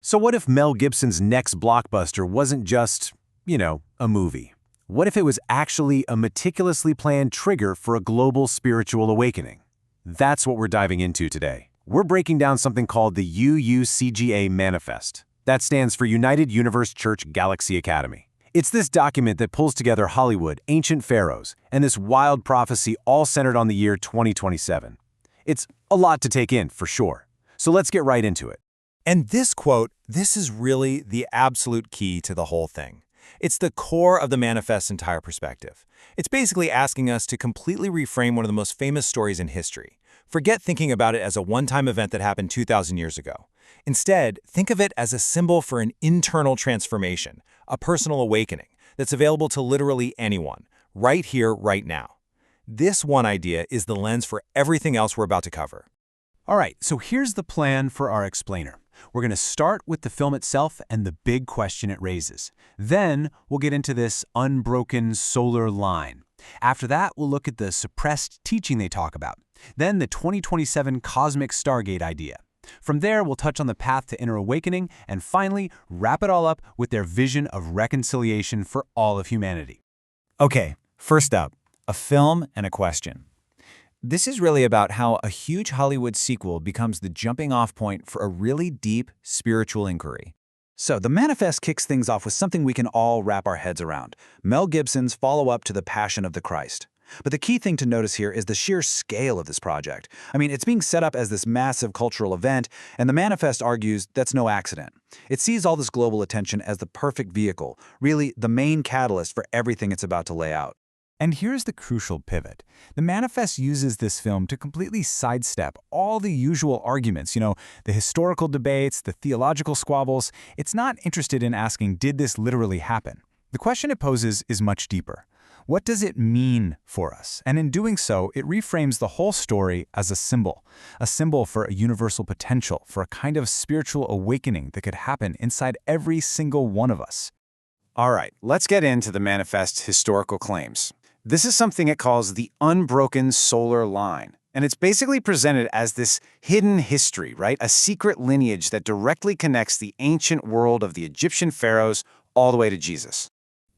So what if Mel Gibson's next blockbuster wasn't just, a movie? What if it was actually a meticulously planned trigger for a global spiritual awakening? That's what we're diving into today. We're breaking down something called the UUCGA Manifest. That stands for United Universe Church Galaxy Academy. It's this document that pulls together Hollywood, ancient pharaohs, and this wild prophecy all centered on the year 2027. It's a lot to take in, for sure. So let's get right into it. And this quote, this is really the absolute key to the whole thing. It's the core of the manifest's entire perspective. It's basically asking us to completely reframe one of the most famous stories in history. Forget thinking about it as a one-time event that happened 2,000 years ago. Instead, think of it as a symbol for an internal transformation, a personal awakening that's available to literally anyone, right here, right now. This one idea is the lens for everything else we're about to cover. All right, so here's the plan for our explainer. We're going to start with the film itself and the big question it raises. Then we'll get into this unbroken solar line. After that, we'll look at the suppressed teaching they talk about. Then the 2027 cosmic Stargate idea. From there, we'll touch on the path to inner awakening and finally wrap it all up with their vision of reconciliation for all of humanity. Okay, first up, a film and a question. This is really about how a huge Hollywood sequel becomes the jumping-off point for a really deep spiritual inquiry. So the manifest kicks things off with something we can all wrap our heads around, Mel Gibson's follow-up to The Passion of the Christ. But the key thing to notice here is the sheer scale of this project. I mean, it's being set up as this massive cultural event, and the manifest argues that's no accident. It sees all this global attention as the perfect vehicle, really the main catalyst for everything it's about to lay out. And here's the crucial pivot. The manifest uses this film to completely sidestep all the usual arguments, the historical debates, the theological squabbles. It's not interested in asking, did this literally happen? The question it poses is much deeper. What does it mean for us? And in doing so, it reframes the whole story as a symbol for a universal potential, for a kind of spiritual awakening that could happen inside every single one of us. All right, let's get into the manifest's historical claims. This is something it calls the unbroken solar line. And it's basically presented as this hidden history, right? A secret lineage that directly connects the ancient world of the Egyptian pharaohs all the way to Jesus.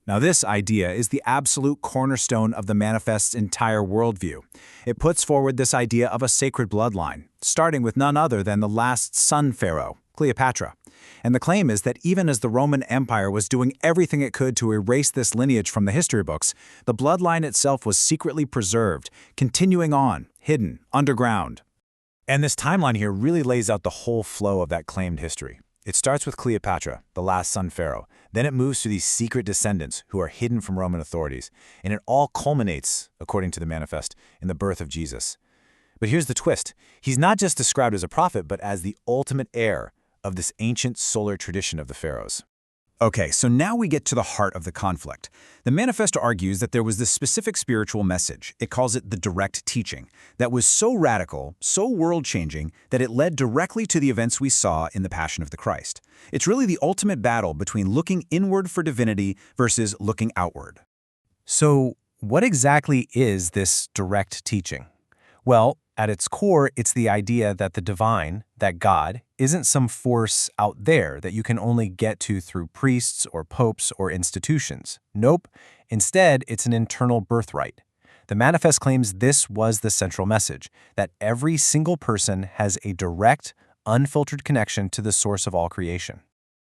Now, this idea is the absolute cornerstone of the manifest's entire worldview. It puts forward this idea of a sacred bloodline, starting with none other than the last sun pharaoh, Cleopatra. And the claim is that even as the Roman Empire was doing everything it could to erase this lineage from the history books, the bloodline itself was secretly preserved, continuing on, hidden, underground. And this timeline here really lays out the whole flow of that claimed history. It starts with Cleopatra, the last sun pharaoh. Then it moves to these secret descendants who are hidden from Roman authorities. And it all culminates, according to the manifest, in the birth of Jesus. But here's the twist. He's not just described as a prophet, but as the ultimate heir of this ancient solar tradition of the pharaohs. Okay, so now we get to the heart of the conflict. The manifest argues that there was this specific spiritual message. It calls it the direct teaching that was so radical, so world-changing, that it led directly to the events we saw in the Passion of the Christ. It's really the ultimate battle between looking inward for divinity versus looking outward. So what exactly is this direct teaching? Well, at its core, it's the idea that the divine, that God, isn't some force out there that you can only get to through priests or popes or institutions. Nope. Instead, it's an internal birthright. The manifest claims this was the central message, that every single person has a direct, unfiltered connection to the source of all creation.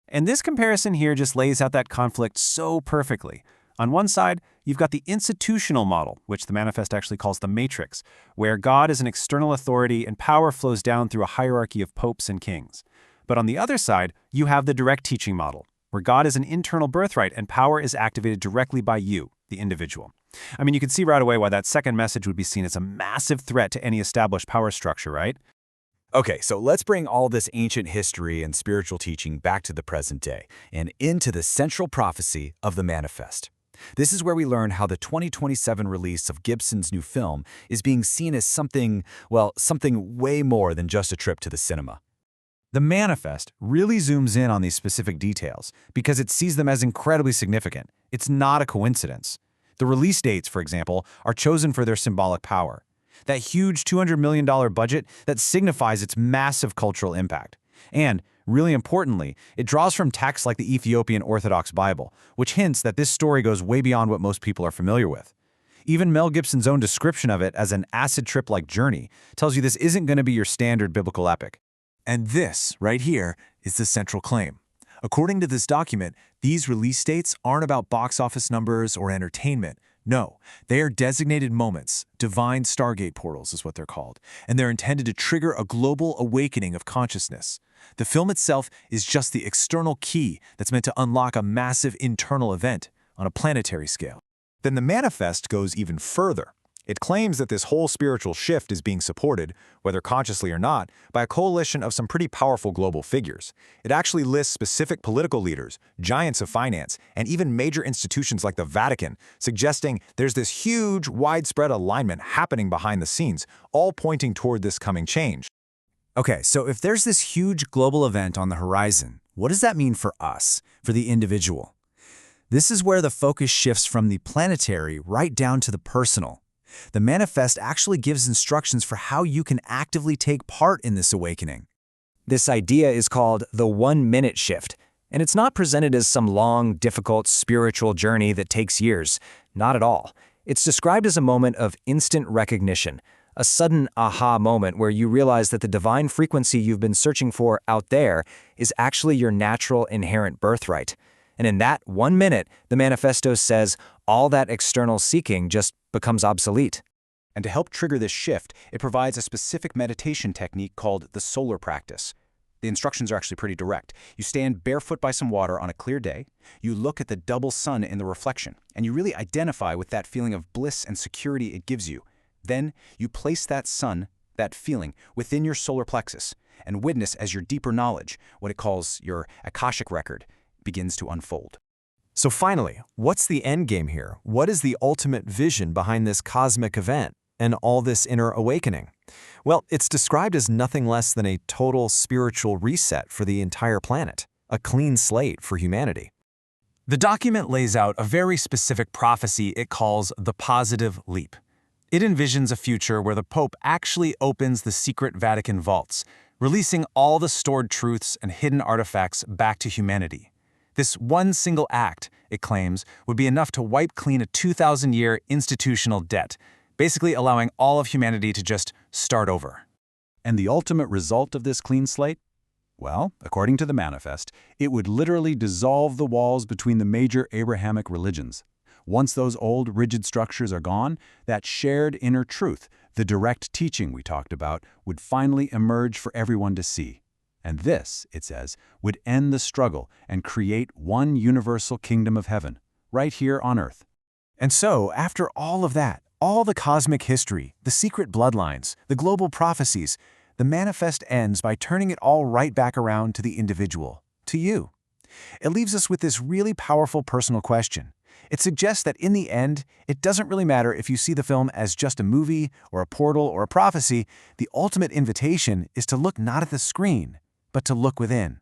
And this comparison here just lays out that conflict so perfectly. On one side, you've got the institutional model, which the manifest actually calls the matrix, where God is an external authority and power flows down through a hierarchy of popes and kings. But on the other side, you have the direct teaching model, where God is an internal birthright and power is activated directly by you, the individual. I mean, you can see right away why that second message would be seen as a massive threat to any established power structure, right? Okay, so let's bring all this ancient history and spiritual teaching back to the present day and into the central prophecy of the manifest. This is where we learn how the 2027 release of Gibson's new film is being seen as something way more than just a trip to the cinema. The manifest really zooms in on these specific details because it sees them as incredibly significant. It's not a coincidence. The release dates, for example, are chosen for their symbolic power. That huge $200 million budget that signifies its massive cultural impact. And Really importantly, it draws from texts like the Ethiopian Orthodox Bible, which hints that this story goes way beyond what most people are familiar with. Even Mel Gibson's own description of it as an acid trip-like journey tells you this isn't going to be your standard biblical epic. And this, right here, is the central claim. According to this document, these release dates aren't about box office numbers or entertainment. No, they are designated moments, divine Stargate portals is what they're called, and they're intended to trigger a global awakening of consciousness. The film itself is just the external key that's meant to unlock a massive internal event on a planetary scale. Then the manifest goes even further. It claims that this whole spiritual shift is being supported, whether consciously or not, by a coalition of some pretty powerful global figures. It actually lists specific political leaders, giants of finance, and even major institutions like the Vatican, suggesting there's this huge, widespread alignment happening behind the scenes, all pointing toward this coming change. Okay, so if there's this huge global event on the horizon, what does that mean for us, for the individual? This is where the focus shifts from the planetary right down to the personal. The manifest actually gives instructions for how you can actively take part in this awakening. This idea is called the 1-minute shift, and it's not presented as some long, difficult spiritual journey that takes years. Not at all. It's described as a moment of instant recognition, a sudden aha moment where you realize that the divine frequency you've been searching for out there is actually your natural inherent birthright. And in that 1 minute, the manifesto says all that external seeking just becomes obsolete. And to help trigger this shift, it provides a specific meditation technique called the solar practice. The instructions are actually pretty direct. You stand barefoot by some water on a clear day, you look at the double sun in the reflection, and you really identify with that feeling of bliss and security it gives you. Then you place that sun, that feeling, within your solar plexus, and witness as your deeper knowledge, what it calls your Akashic record, begins to unfold. So finally, what's the end game here? What is the ultimate vision behind this cosmic event and all this inner awakening? Well, it's described as nothing less than a total spiritual reset for the entire planet, a clean slate for humanity. The document lays out a very specific prophecy it calls the positive leap. It envisions a future where the Pope actually opens the secret Vatican vaults, releasing all the stored truths and hidden artifacts back to humanity. This one single act, it claims, would be enough to wipe clean a 2,000-year institutional debt, basically allowing all of humanity to just start over. And the ultimate result of this clean slate? Well, according to the manifest, it would literally dissolve the walls between the major Abrahamic religions. Once those old, rigid structures are gone, that shared inner truth, the direct teaching we talked about, would finally emerge for everyone to see. And this, it says, would end the struggle and create one universal kingdom of heaven, right here on Earth. And so, after all of that, all the cosmic history, the secret bloodlines, the global prophecies, the manifest ends by turning it all right back around to the individual, to you. It leaves us with this really powerful personal question. It suggests that in the end, it doesn't really matter if you see the film as just a movie or a portal or a prophecy. The ultimate invitation is to look not at the screen, but to look within.